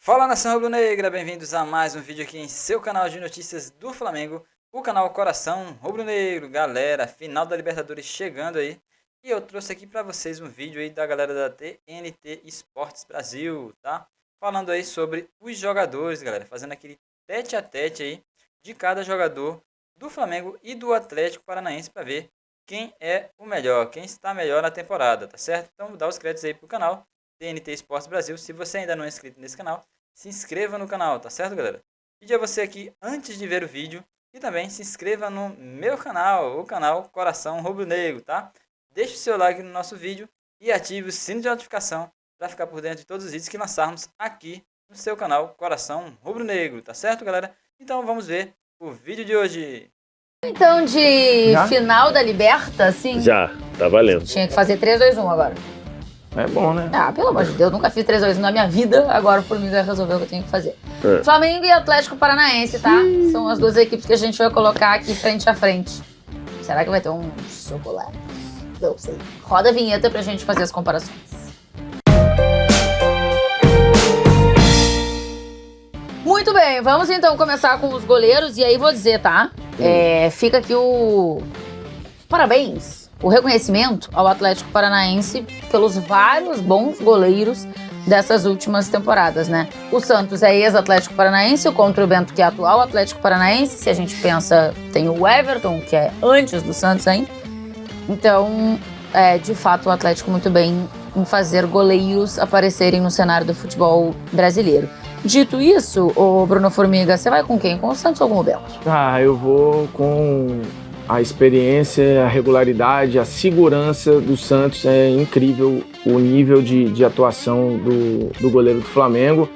Fala, nação rubro-negra, bem-vindos a mais um vídeo aqui em seu canal de notícias do Flamengo, o canal Coração Rubro-Negro. Galera, final da Libertadores chegando aí, e eu trouxe aqui pra vocês um vídeo aí da galera da TNT Esportes Brasil, tá? Falando aí sobre os jogadores, galera, fazendo aquele tete a tete aí de cada jogador do Flamengo e do Atlético Paranaense pra ver quem é o melhor, quem está melhor na temporada, tá certo? Então, vou dar os créditos aí pro canal TNT Esportes Brasil. Se você ainda não é inscrito nesse canal, se inscreva no canal, tá certo, galera? Pedir a você aqui, antes de ver o vídeo, e também se inscreva no meu canal, o canal Coração Rubro-Negro, tá? Deixe o seu like no nosso vídeo e ative o sino de notificação para ficar por dentro de todos os vídeos que lançarmos aqui no seu canal Coração Rubro-Negro, tá certo, galera? Então vamos ver o vídeo de hoje. Então, de final da Liberta, assim... Já, tá valendo. Tinha que fazer 3, 2, 1 agora. É bom, né? Ah, pelo amor de Deus, nunca fiz 3, 2, 1 na minha vida, agora o Formiga resolveu o que eu tenho que fazer. Flamengo e Atlético Paranaense, tá? São as duas equipes que a gente vai colocar aqui frente a frente. Será que vai ter um chocolate? Não sei. Roda a vinheta pra gente fazer as comparações. Muito bem, vamos então começar com os goleiros. E aí vou dizer, tá? Fica aqui o... Parabéns, o reconhecimento ao Atlético Paranaense pelos vários bons goleiros dessas últimas temporadas, né? O Santos é ex-Atlético Paranaense, o Contra o Bento, que é atual Atlético Paranaense. Se a gente pensa, tem o Everton, que é antes do Santos ainda. Então, de fato, o Atlético muito bem em fazer goleiros aparecerem no cenário do futebol brasileiro. Dito isso, o Bruno Formiga, você vai com quem? Com o Santos ou com o Bento? Ah, eu vou com a experiência, a regularidade, a segurança do Santos. É incrível o nível de atuação do goleiro do Flamengo.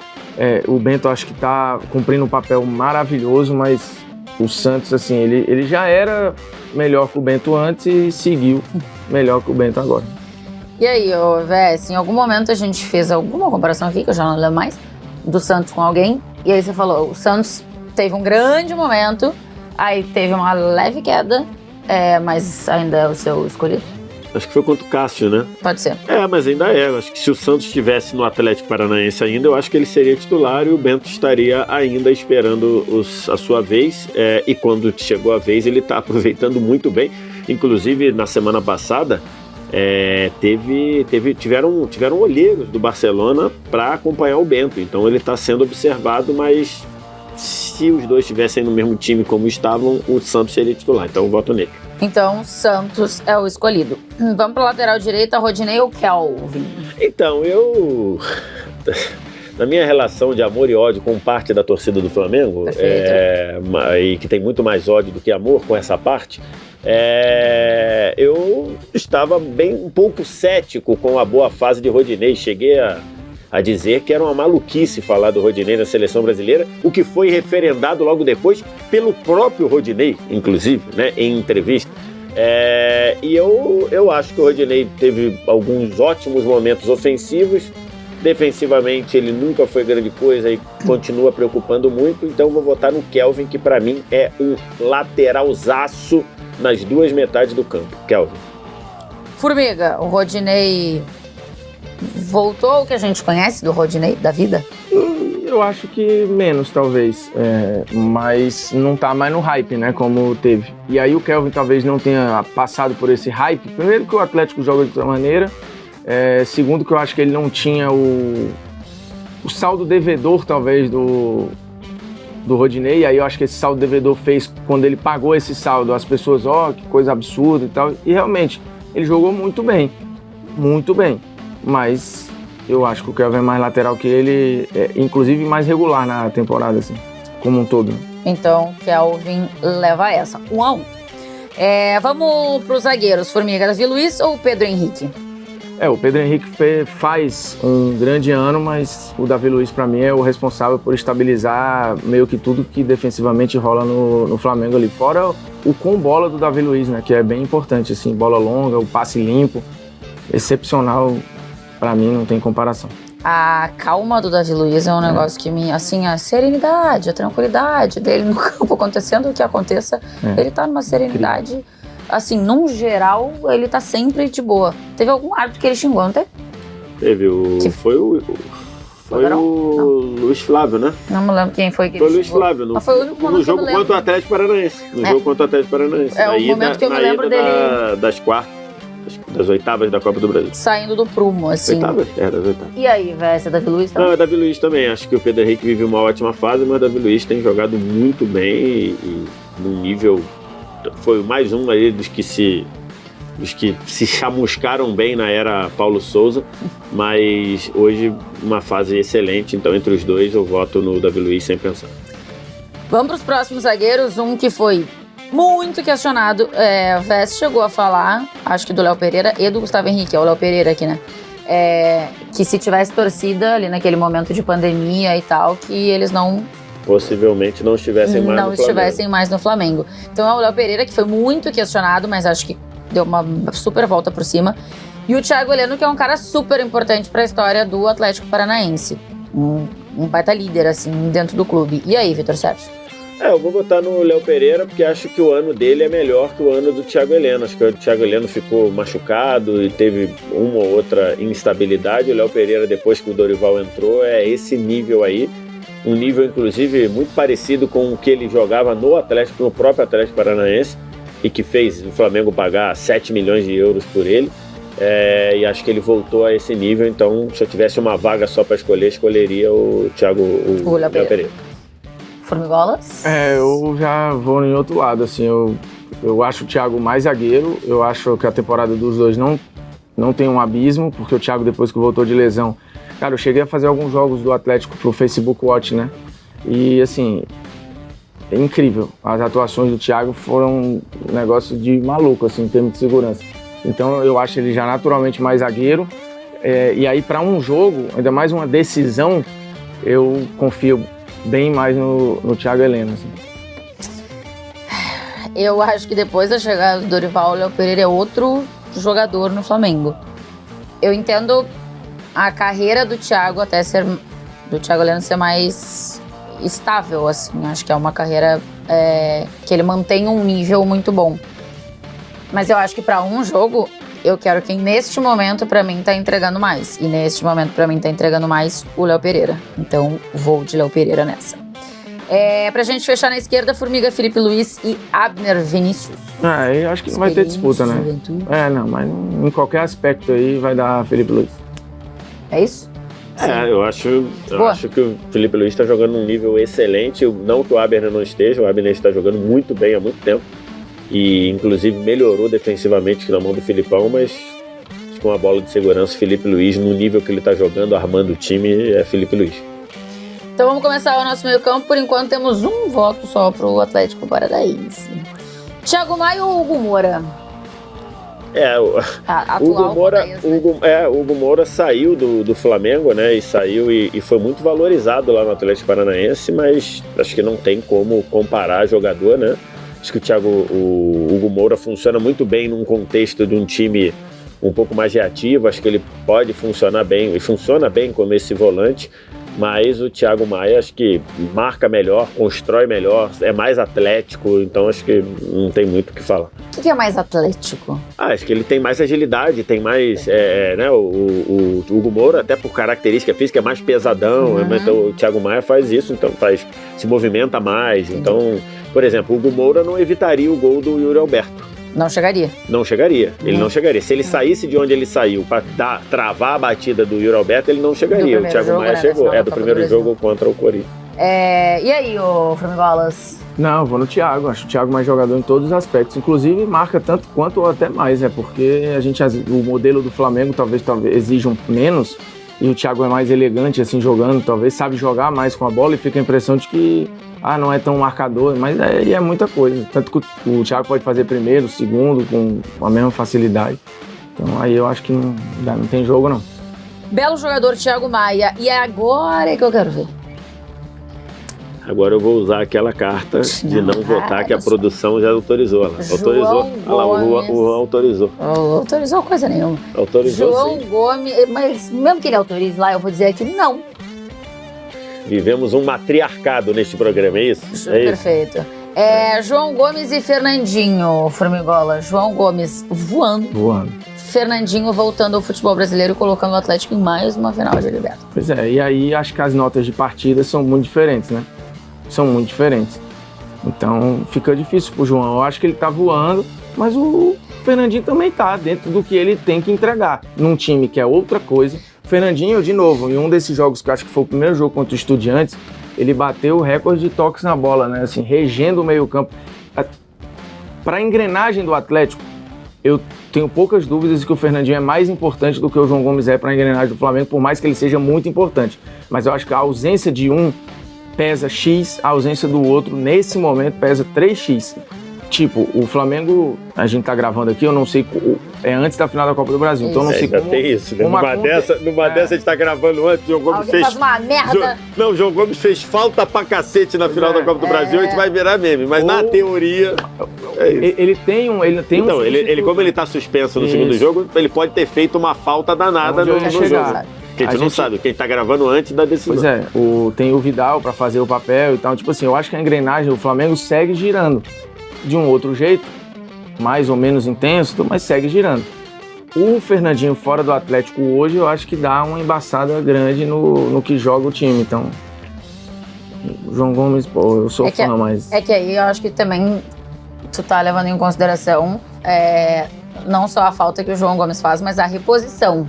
O Bento acho que está cumprindo um papel maravilhoso, mas o Santos, assim, ele já era melhor que o Bento antes e seguiu melhor que o Bento agora. E aí, Vess, em algum momento a gente fez alguma comparação aqui, que eu já não lembro mais, do Santos com alguém, e aí você falou, o Santos teve um grande momento, aí teve uma leve queda, mas ainda é o seu escolhido? Acho que foi contra o Cássio, né? Pode ser. Mas ainda é. Acho que se o Santos estivesse no Atlético Paranaense ainda, eu acho que ele seria titular e o Bento estaria ainda esperando a sua vez. E quando chegou a vez, ele está aproveitando muito bem. Inclusive, na semana passada, tiveram olheiros do Barcelona para acompanhar o Bento. Então ele está sendo observado, mas se os dois estivessem no mesmo time como estavam, o Santos seria titular. Então eu voto nele. Então, Santos é o escolhido. Vamos para a lateral direita, Rodinei ou Kelvin? Então, na minha relação de amor e ódio com parte da torcida do Flamengo, e que tem muito mais ódio do que amor com essa parte, eu estava um pouco cético com a boa fase de Rodinei. Cheguei a dizer que era uma maluquice falar do Rodinei na seleção brasileira, o que foi referendado logo depois pelo próprio Rodinei, inclusive, né, em entrevista. E eu acho que o Rodinei teve alguns ótimos momentos ofensivos. Defensivamente ele nunca foi grande coisa e continua preocupando muito, então vou votar no Kelvin, que para mim é um lateralzaço nas duas metades do campo. Kelvin. Formiga, o Rodinei voltou ao que a gente conhece do Rodinei, da vida? Eu acho que menos, talvez, mas não tá mais no hype, né, como teve. E aí o Kelvin talvez não tenha passado por esse hype. Primeiro que o Atlético joga de outra maneira, segundo que eu acho que ele não tinha o saldo devedor, talvez, do Rodinei. E aí eu acho que esse saldo devedor fez, quando ele pagou esse saldo, as pessoas, que coisa absurda e tal. E realmente, ele jogou muito bem, mas eu acho que o Kelvin é mais lateral que ele, inclusive mais regular na temporada, assim, como um todo. Então, Kelvin leva essa. 1-1. Vamos para os zagueiros. Formiga, Davi Luiz ou Pedro Henrique? O Pedro Henrique faz um grande ano, mas o Davi Luiz, para mim, é o responsável por estabilizar meio que tudo que defensivamente rola no Flamengo ali. Fora o com bola do Davi Luiz, né, que é bem importante, assim, bola longa, o passe limpo, excepcional. Pra mim, não tem comparação. A calma do Davi Luiz é um negócio que a serenidade, a tranquilidade dele no campo, acontecendo o que aconteça, ele tá numa serenidade, incrível. Assim, num geral, ele tá sempre de boa. Teve algum árbitro que ele xingou, não teve? Teve, foi Foi o Luiz Flávio, né? Não me lembro quem foi que Foi o ele Luiz chegou. Flávio. Mas foi o único momento no jogo que eu me lembro. contra o Atlético Paranaense. No jogo contra o Atlético Paranaense. É o momento que eu me lembro dele. Das quartas, das oitavas da Copa do Brasil. Saindo do prumo, assim. Oitavas? É, das oitavas. E aí, velho, você é Davi Luiz? Tá? Não, é Davi Luiz também. Acho que o Pedro Henrique vive uma ótima fase, mas o Davi Luiz tem jogado muito bem e num nível... Foi mais um aí dos que se chamuscaram bem na era Paulo Souza, mas hoje uma fase excelente, então entre os dois eu voto no Davi Luiz sem pensar. Vamos para os próximos zagueiros, um que foi muito questionado, o Vest chegou a falar, acho que do Léo Pereira e do Gustavo Henrique, é o Léo Pereira aqui, né? Que se tivesse torcida ali naquele momento de pandemia e tal, que eles possivelmente não estivessem mais no Flamengo. Então é o Léo Pereira, que foi muito questionado, mas acho que deu uma super volta por cima. E o Thiago Heleno, que é um cara super importante para a história do Atlético Paranaense. Um baita líder, assim, dentro do clube. E aí, Vitor Sérgio? Eu vou botar no Léo Pereira, porque acho que o ano dele é melhor que o ano do Thiago Heleno. Acho que o Thiago Heleno ficou machucado e teve uma ou outra instabilidade. O Léo Pereira, depois que o Dorival entrou, é esse nível aí. Um nível, inclusive, muito parecido com o que ele jogava no próprio Atlético Paranaense, e que fez o Flamengo pagar 7 milhões de euros por ele. E acho que ele voltou a esse nível. Então, se eu tivesse uma vaga só para escolher, escolheria o Léo Pereira. Formigolas? Eu já vou em outro lado, assim, eu acho o Thiago mais zagueiro, eu acho que a temporada dos dois não tem um abismo, porque o Thiago, depois que voltou de lesão, cara, eu cheguei a fazer alguns jogos do Atlético pro Facebook Watch, né, e assim, é incrível, as atuações do Thiago foram um negócio de maluco, assim, em termos de segurança, então eu acho ele já naturalmente mais zagueiro, e aí para um jogo, ainda mais uma decisão, eu confio bem mais no Thiago Heleno, assim. Eu acho que depois da chegada do Dorival, o Léo Pereira é outro jogador no Flamengo. Eu entendo a carreira do Thiago do Thiago Heleno ser mais estável, assim. Acho que é uma carreira que ele mantém um nível muito bom. Mas eu acho que para um jogo, eu quero quem neste momento pra mim tá entregando mais. E neste momento pra mim tá entregando mais o Léo Pereira. Então vou de Léo Pereira nessa. Pra gente fechar na esquerda, Formiga, Felipe Luiz e Abner Vinícius. Eu acho que não vai ter disputa, né? Não, mas em qualquer aspecto aí vai dar Felipe Luiz. É isso? Eu acho que o Felipe Luiz tá jogando num nível excelente. Não que o Abner não esteja, o Abner está jogando muito bem há muito tempo. E inclusive melhorou defensivamente na mão do Filipão, mas com a bola de segurança, Felipe Luiz, no nível que ele está jogando, armando o time, é Felipe Luiz. Então vamos começar o nosso meio campo. Por enquanto temos um voto só pro Atlético Paranaense. Thiago Maia ou Hugo Moura? O Hugo Moura saiu do Flamengo, né? E foi muito valorizado lá no Atlético Paranaense, mas acho que não tem como comparar jogador, né? Acho que o Hugo Moura funciona muito bem num contexto de um time um pouco mais reativo. Acho que ele pode funcionar bem, e funciona bem como esse volante, mas o Thiago Maia acho que marca melhor, constrói melhor, é mais atlético, então acho que não tem muito o que falar. O que é mais atlético? Acho que ele tem mais agilidade, tem mais, né, o Hugo Moura, até por característica física, é mais pesadão, então o Thiago Maia faz isso, então se movimenta mais, então, por exemplo, o Hugo Moura não evitaria o gol do Yuri Alberto. Não chegaria. Não chegaria. Ele não chegaria. Se ele saísse de onde ele saiu para travar a batida do Yuri Alberto, ele não chegaria. O Thiago Maia chegou. Do primeiro jogo contra o Corinthians. E aí, ô Formigolas? Não, eu vou no Thiago. Acho o Thiago mais jogador em todos os aspectos. Inclusive, marca tanto quanto ou até mais, porque o modelo do Flamengo talvez exija menos. E o Thiago é mais elegante, assim, jogando. Talvez sabe jogar mais com a bola e fica a impressão de que não é tão marcador, mas é muita coisa. Tanto que o Thiago pode fazer primeiro, segundo, com a mesma facilidade. Então aí eu acho que não tem jogo, não. Belo jogador, Thiago Maia. E agora é que eu quero ver. Agora eu vou usar aquela carta de não votar, que a produção já autorizou. Autorizou. O autorizou. Autorizou coisa nenhuma. Autorizou, João sim. Gomes, mas mesmo que ele autorize lá, eu vou dizer aqui não. Vivemos um matriarcado neste programa, é isso? Perfeito. João Gomes e Fernandinho, Formigola. João Gomes voando. Fernandinho voltando ao futebol brasileiro e colocando o Atlético em mais uma final de Libertadores. Pois é, e aí acho que as notas de partida são muito diferentes, né? São muito diferentes. Então fica difícil pro João. Eu acho que ele tá voando, mas o Fernandinho também tá dentro do que ele tem que entregar. Num time que é outra coisa. O Fernandinho, de novo, em um desses jogos que eu acho que foi o primeiro jogo contra o Estudiantes, ele bateu o recorde de toques na bola, né? Assim, regendo o meio-campo. Para a engrenagem do Atlético, eu tenho poucas dúvidas de que o Fernandinho é mais importante do que o João Gomes é para a engrenagem do Flamengo, por mais que ele seja muito importante. Mas eu acho que a ausência de um pesa X, a ausência do outro, nesse momento, pesa 3X. Tipo, o Flamengo, a gente tá gravando aqui, eu não sei, é antes da final da Copa do Brasil, então eu não sei como... tem isso, né? Numa dessa a gente tá gravando antes, o João Gomes Alguém faz uma merda. Não, o João Gomes fez falta pra cacete na final da Copa do Brasil, a gente vai virar meme, mas na teoria... Ele tem um Então, ele, como ele tá suspenso no segundo jogo, ele pode ter feito uma falta danada no jogo. Porque a gente não sabe, quem tá gravando antes da decisão. Pois é, tem o Vidal pra fazer o papel e tal, tipo assim, eu acho que a engrenagem, o Flamengo segue girando. De um outro jeito, mais ou menos intenso, mas segue girando. O Fernandinho fora do Atlético hoje, eu acho que dá uma embaçada grande no que joga o time. Então, o João Gomes, pô, eu sou fã, mas... É que aí eu acho que também tu tá levando em consideração não só a falta que o João Gomes faz, mas a reposição.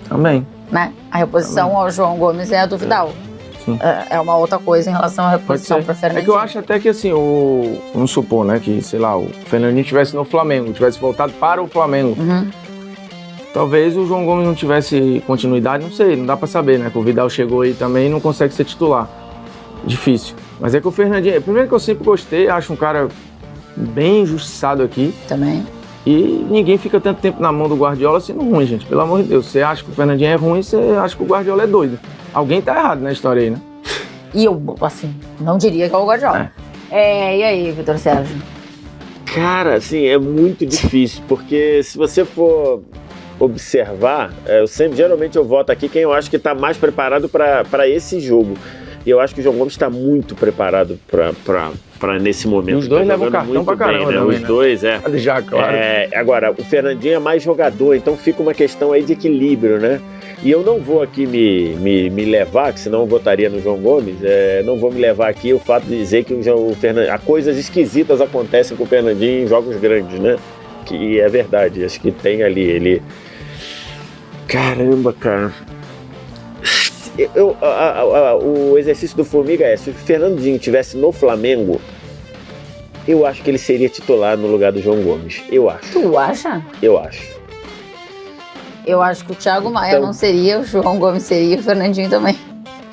Também. Né? A reposição ao João Gomes é a do Vidal. É uma outra coisa em relação à reposição para Fernandinho. É que eu acho até que assim, vamos supor, né, que, sei lá, o Fernandinho estivesse no Flamengo, tivesse voltado para o Flamengo. Talvez o João Gomes não tivesse continuidade, não sei, não dá para saber, né, que o Vidal chegou aí também e não consegue ser titular. Difícil. Mas é que o Fernandinho, primeiro que eu sempre gostei, acho um cara bem injustiçado aqui. Também. E ninguém fica tanto tempo na mão do Guardiola sendo ruim, gente. Pelo amor de Deus. Você acha que o Fernandinho é ruim, você acha que o Guardiola é doido. Alguém tá errado na história aí, né? E eu, assim, não diria que é o Guardiola. E aí, Vitor Sérgio? Cara, assim, é muito difícil, porque se você for observar, geralmente eu voto aqui quem eu acho que tá mais preparado para esse jogo. E eu acho que o João Gomes está muito preparado para nesse momento. E os dois levam cartão pra caramba, né? Os dois, Já, claro. Agora, o Fernandinho é mais jogador, então fica uma questão aí de equilíbrio, né? E eu não vou aqui me levar, que senão eu votaria no João Gomes, não vou me levar aqui o fato de dizer que o Fernandinho, coisas esquisitas acontecem com o Fernandinho em jogos grandes, né? Que é verdade, acho que tem ali, ele... Caramba, cara... o exercício do Formiga se o Fernandinho estivesse no Flamengo, eu acho que ele seria titular no lugar do João Gomes. Eu acho. Tu acha? Eu acho. Eu acho que o Thiago Maia não seria, o João Gomes seria e o Fernandinho também.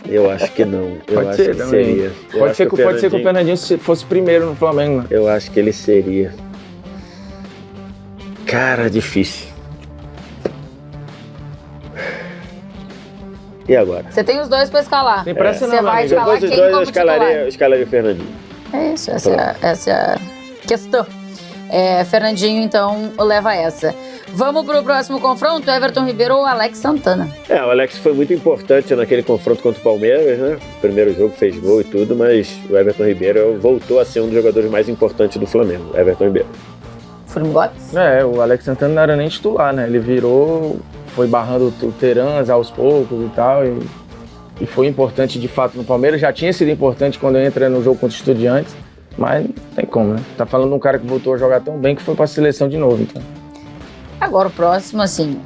Eu acho que não. Pode ser também. Pode ser que o Fernandinho fosse primeiro no Flamengo, né? Eu acho que ele seria. Cara, difícil. E agora? Você tem os dois pra escalar. Tem pressa não, Você vai escalar quem como titular? Eu escalaria o Fernandinho. É isso, essa é a questão. Fernandinho, então, leva essa. Vamos pro próximo confronto, Everton Ribeiro ou Alex Santana? O Alex foi muito importante naquele confronto contra o Palmeiras, né? Primeiro jogo fez gol e tudo, mas o Everton Ribeiro voltou a ser um dos jogadores mais importantes do Flamengo, Everton Ribeiro. Flamengotes? O Alex Santana não era nem titular, né? Ele foi barrando o Terans aos poucos e tal, e foi importante de fato no Palmeiras. Já tinha sido importante quando entra no jogo contra o Estudiantes, mas não tem como, né? Tá falando de um cara que voltou a jogar tão bem que foi pra seleção de novo, então. Agora o próximo, assim,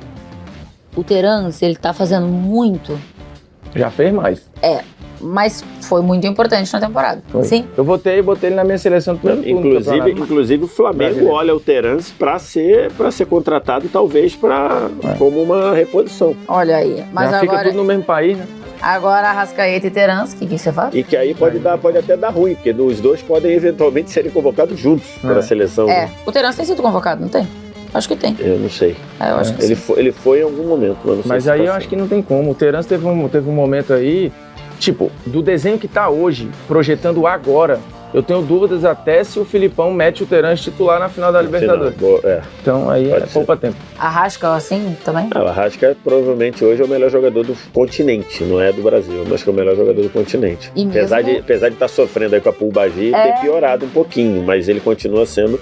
o Terans, ele tá fazendo muito. Já fez mais. Mas foi muito importante na temporada. Foi. Sim. Eu botei ele na minha seleção do primeiro turno. Inclusive o Flamengo olha o Terans para ser contratado, talvez como uma reposição. Olha aí. Mas já agora fica tudo no mesmo país, né? Agora Arrascaeta e Terans, o que você faz? E que aí pode até dar ruim, porque os dois podem eventualmente serem convocados juntos para a seleção. Né? O Terans tem sido convocado, não tem? Acho que tem. Eu não sei. Eu acho que ele foi em algum momento. Mas aí eu acho que não tem como. O Terans teve um momento aí, tipo, do desenho que tá hoje, projetando agora, eu tenho dúvidas até se o Filipão mete o Terans titular na final da Libertadores. Então aí poupa tempo. Arrasca assim também? O Arrasca provavelmente hoje é o melhor jogador do continente, não é do Brasil, mas que é o melhor jogador do continente. Apesar de estar sofrendo aí com a Pulbagi e ter piorado um pouquinho, mas ele continua sendo,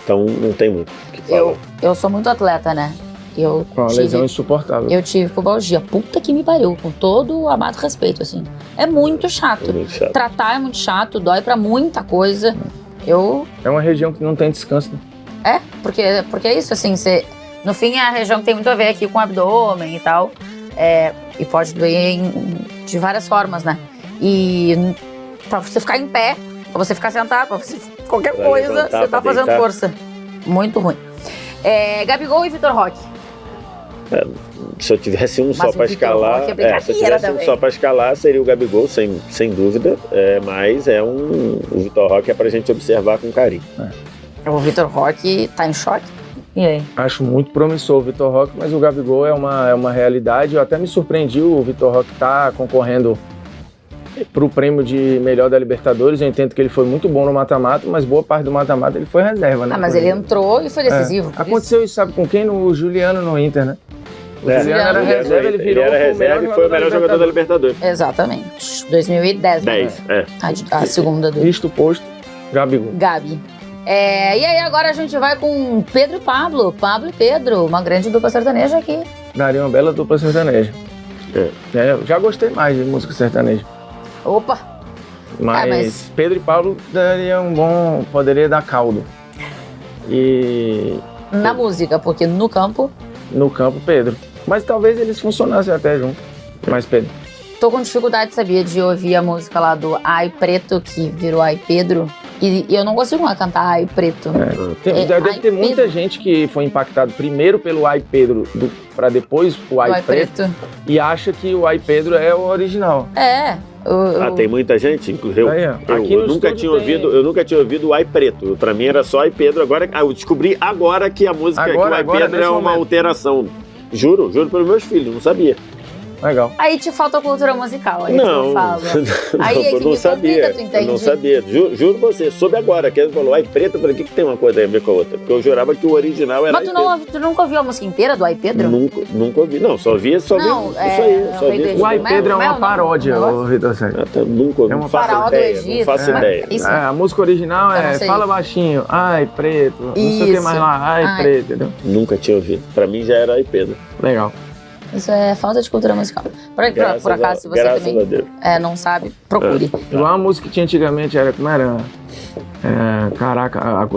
então não tem muito o que falar. Eu sou muito atleta, né? Uma lesão insuportável. Eu tive pubalgia. Puta que me pariu, com todo o amado respeito, assim. É muito chato. É muito chato. Tratar é muito chato, dói pra muita coisa. É uma região que não tem descanso. Porque é isso, assim, no fim é a região que tem muito a ver aqui com o abdômen e tal. E pode doer de várias formas, né? E pra você ficar em pé, pra você ficar sentado, pra você qualquer Pra coisa, levantar, você tá pra fazendo deitar. força. Muito ruim. Gabigol e Vitor Roque. Se eu tivesse um Mas só o pra Vitor escalar, Roque é se eu brincadeira tivesse um também. só pra escalar, seria o Gabigol, sem dúvida. Mas o Vitor Roque é pra gente observar com carinho. O Vitor Roque tá em choque. E aí? Acho muito promissor o Vitor Roque, mas o Gabigol é uma realidade. Eu até me surpreendi o Vitor Roque tá concorrendo pro prêmio de melhor da Libertadores. Eu entendo que ele foi muito bom no mata-mata, mas boa parte do mata-mata ele foi reserva, né? Mas ele entrou e foi decisivo. por Aconteceu isso, sabe com quem? No Juliano no Inter, né? O Juliano era Juliano reserva, ele virou era reserva e foi o melhor jogador da Libertadores. isso. Exatamente. 2010, né? 10, A segunda do Isto posto, Gabigol. Gabi. E aí agora a gente vai com Pedro e Pablo. Pablo e Pedro, uma grande dupla sertaneja aqui. Daria uma bela dupla sertaneja. Eu já gostei mais de música sertaneja. Opa! Mas Pedro e Paulo poderia dar caldo. E Na música, porque no campo, no campo, Pedro. Mas talvez eles funcionassem até junto. Mas Pedro. tô com dificuldade, sabia, de ouvir a música lá do Ai Preto, que virou Ai Pedro. E eu não consigo mais cantar Ai Preto. Deve Ai ter muita Pedro. gente que foi impactado primeiro pelo Ai Pedro pra depois o Ai Preto e acha que o Ai Pedro é o original. tem muita gente, inclusive. Aí, ó. Aqui Eu no nunca estúdio tinha ouvido o Ai Preto. Pra mim era só Ai Pedro. Agora eu descobri agora que a música que o Ai Pedro nesse é uma momento. alteração. Juro pelos meus filhos, não sabia. Legal. Aí te falta cultura musical, aí Não, tu fala. não, Aí é eu que não me sabia. complica, tu entende? Eu não sabia. Juro pra você, soube agora. Que ele falou Ai Preto, eu falei, o que tem uma coisa a ver com a outra? Porque eu jurava que o original era Mas Ai tu nunca ouviu a música inteira do Ai Pedro? Pedro. Nunca ouvi. Não, só vi isso aí. Só vi. O Ai Pedro é uma Mel, paródia, não. ô Vitor Sérgio. Nunca ouvi. É uma Não faço paródia do ideia. Não Egito, faço né? ideia. Isso. A música original Eu não é sei. Fala Baixinho, Ai Preto, não sei o que Isso. mais lá, Ai Ai. Preto, entendeu? Nunca tinha ouvido. Pra mim já era Ai Pedro. Legal. Isso é falta de cultura musical. Por acaso, se você graças também a Deus. não sabe, procure. Igual a música que tinha antigamente, como era?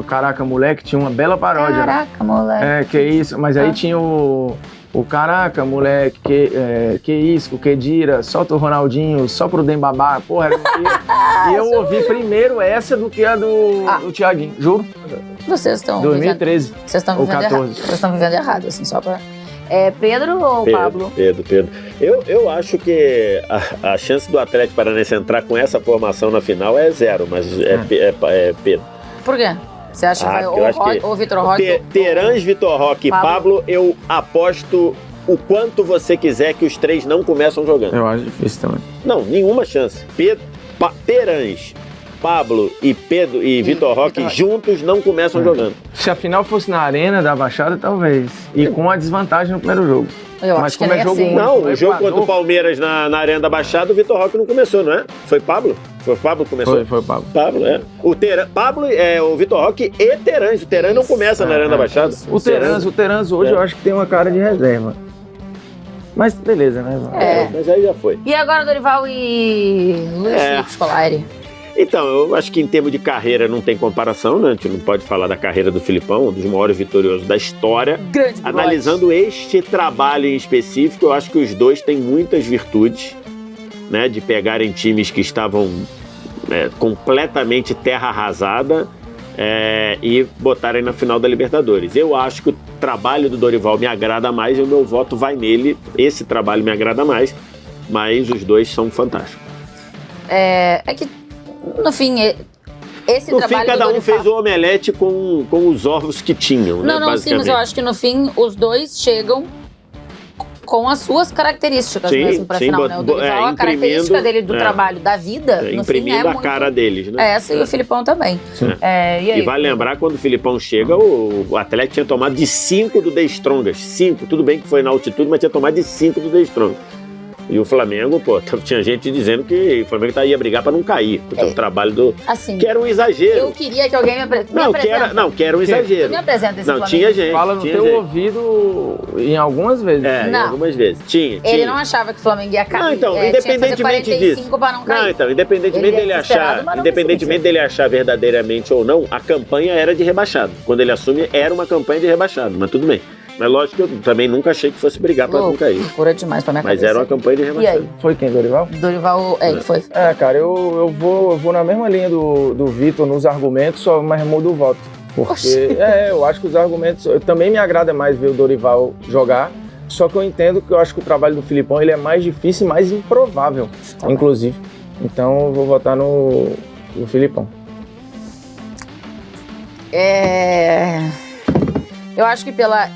Caraca, moleque, tinha uma bela paródia. né? Caraca, moleque. Que isso, mas aí tinha o Caraca, moleque, que isso, o que dira, solta o Ronaldinho, só pro Dembabá, porra, e eu ouvi primeiro essa do que a do Thiaguinho, juro, Vocês estão 2013. Vocês estão ou vivendo 14. errado. Vocês estão vivendo errado, assim, só pra... Pedro ou Pablo? Pedro. Eu acho que a chance do Atlético Paranaense entrar com essa formação na final é zero, mas é Pedro. Por quê? Você acha que vai porque eu acho que ou Vitor Roque? Terãs, Vitor Roque e Pablo. Pablo, eu aposto o quanto você quiser que os três não começam jogando. Eu acho difícil também. Não, nenhuma chance. Terãs, Pablo e Vitor Roque Roque. juntos não começam jogando. Se a final fosse na Arena da Baixada, talvez, e com a desvantagem no primeiro jogo. Eu Mas acho que como é nem jogo assim. único, Não, no o jogo Equador, contra o Palmeiras na Arena da Baixada, o Vitor Roque não começou, não é? Foi Pablo? Foi Pablo que começou? Foi Pablo. Pablo, é. Pablo é o Vitor Roque e Terãs. O Terãs não começa na Arena da Baixada. O Terãs hoje eu acho que tem uma cara de reserva. Mas beleza, né? Mas aí já foi. E agora Dorival e Luiz Felipe Scolari? Então, eu acho que em termos de carreira não tem comparação, né? A gente não pode falar da carreira do Filipão, um dos maiores vitoriosos da história. Grande bigode. Analisando este trabalho em específico, eu acho que os dois têm muitas virtudes, né? De pegarem times que estavam completamente terra arrasada e botarem na final da Libertadores. Eu acho que o trabalho do Dorival me agrada mais e o meu voto vai nele. Esse trabalho me agrada mais, mas os dois são fantásticos. É que, no fim, esse No trabalho fim, cada do um Dorival... fez o omelete com os ovos que tinham, né? Não, sim, mas eu acho que no fim os dois chegam com as suas características mesmo pra final, né? O Dorival, a característica dele do trabalho da vida, no fim, imprimindo a muito cara deles, né? essa e o Filipão também. E aí, E vai lembrar, quando o Filipão chega, o Atlético tinha tomado de 5 do The Strongest. 5, tudo bem que foi na altitude, mas tinha tomado de 5 do The Strongest. E o Flamengo, pô, tinha gente dizendo que o Flamengo ia brigar pra não cair. Porque o trabalho do... Assim, Que era um exagero. eu queria que alguém me apresente. Que era um exagero. Me apresenta esse Não, Flamengo. tinha gente. Fala no tinha teu gente. ouvido em algumas vezes. Em Não. algumas vezes. Tinha. Ele não achava que o Flamengo ia cair. Não, então, tinha que fazer independentemente 45 disso. pra não cair. Não, então, independentemente Ele é dele desesperado, achar, mas não independentemente dele achar verdadeiramente ou não, a campanha era de rebaixado. Quando ele assume, era uma campanha de rebaixado, mas tudo bem. Mas lógico que eu também nunca achei que fosse brigar pra não cair. Loucura demais pra minha Mas cabeça. era uma campanha de E rebaixado. aí? Foi quem, Dorival? Dorival, foi. É, cara, eu vou na mesma linha do Vitor nos argumentos, só mas mudo o voto. Porque, eu acho que os argumentos... Também me agrada mais ver o Dorival jogar, só que eu entendo que eu acho que o trabalho do Filipão ele é mais difícil e mais improvável, inclusive. Então eu vou votar no Filipão. Eu acho que pela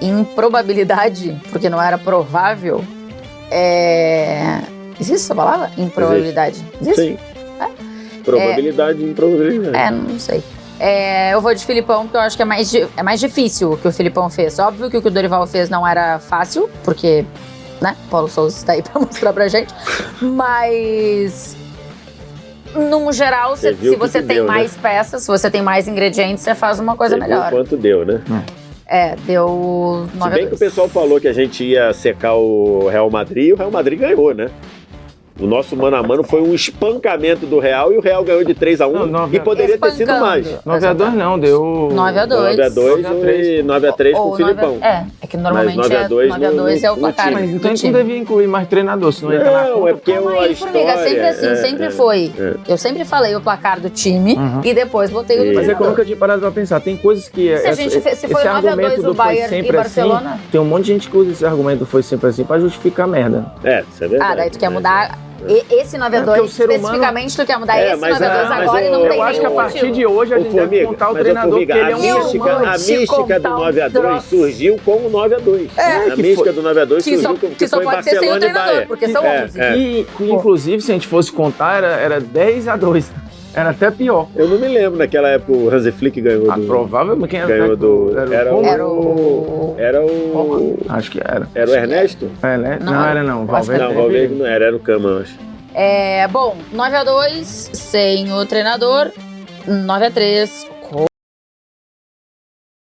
improbabilidade, porque não era provável, existe essa palavra? Improbabilidade? Existe? Sim. Probabilidade e improbabilidade. Não sei. Eu vou de Filipão, porque eu acho que é mais difícil o que o Filipão fez. Óbvio que o Dorival fez não era fácil, porque, né, Paulo Souza está aí pra mostrar pra gente. Mas, no geral, se você tem deu, mais peças, se você tem mais ingredientes, você faz uma coisa Você viu melhor. quanto deu, né? Deu 9 Se bem que o pessoal falou que a gente ia secar o Real Madrid, e o Real Madrid ganhou, né? O nosso mano a mano foi um espancamento do Real e o Real ganhou de 3-1 Não, e poderia ter sido mais. 9-2 não, deu... 9-2. 9-2 e 9-3 com o Filipão. É que normalmente Mas 9-2 9-2 é o no placar time. Mas do então a gente não time. devia incluir mais treinador, senão entra na Não, conta. é porque Calma a aí, Formiga, história... sempre assim, sempre foi. Eu sempre falei o placar do time e depois botei o do Mas Mas é que eu treinador. nunca tinha parado pra pensar. Tem coisas que... Se foi 9-2 argumento o do foi Bayern sempre e Barcelona? assim, tem um monte de gente que usa esse argumento foi sempre assim pra justificar merda. Isso é verdade. Daí tu quer mudar esse porque 9-2, o ser humano- especificamente tu quer mudar esse mas 9-2 agora e não tem Eu acho que a nenhum partir motivo. de hoje a gente deve contar o treinador, porque ele é um a mística do 9-2 surgiu com o 9-2. A que mística foi- do 9-2 Que surgiu que só foi pode ser sem o Barcelona e treinador, Bayern. porque são 11. E, inclusive, se a gente fosse contar, era 10-2. Era até pior. Eu não me lembro naquela época o Hansi Flick ganhou do... Provavelmente quem Ganhou do... Era o... Acho que era. Era o Ernesto? Né? Não, Não era não. acho que Não, o Valverde não era o Cama, eu acho. Bom, 9-2, sem o treinador, 9-3.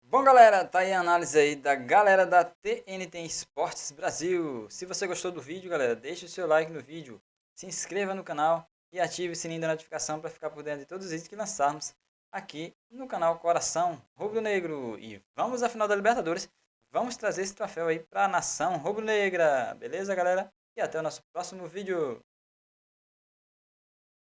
Bom, galera, tá aí a análise aí da galera da TNT Esportes Brasil. Se você gostou do vídeo, galera, deixe o seu like no vídeo, se inscreva no canal e ative o sininho da notificação para ficar por dentro de todos os vídeos que lançarmos aqui no canal Coração Rubro-Negro. E vamos à final da Libertadores. Vamos trazer esse troféu aí para a nação rubro-negra. Beleza, galera? E até o nosso próximo vídeo.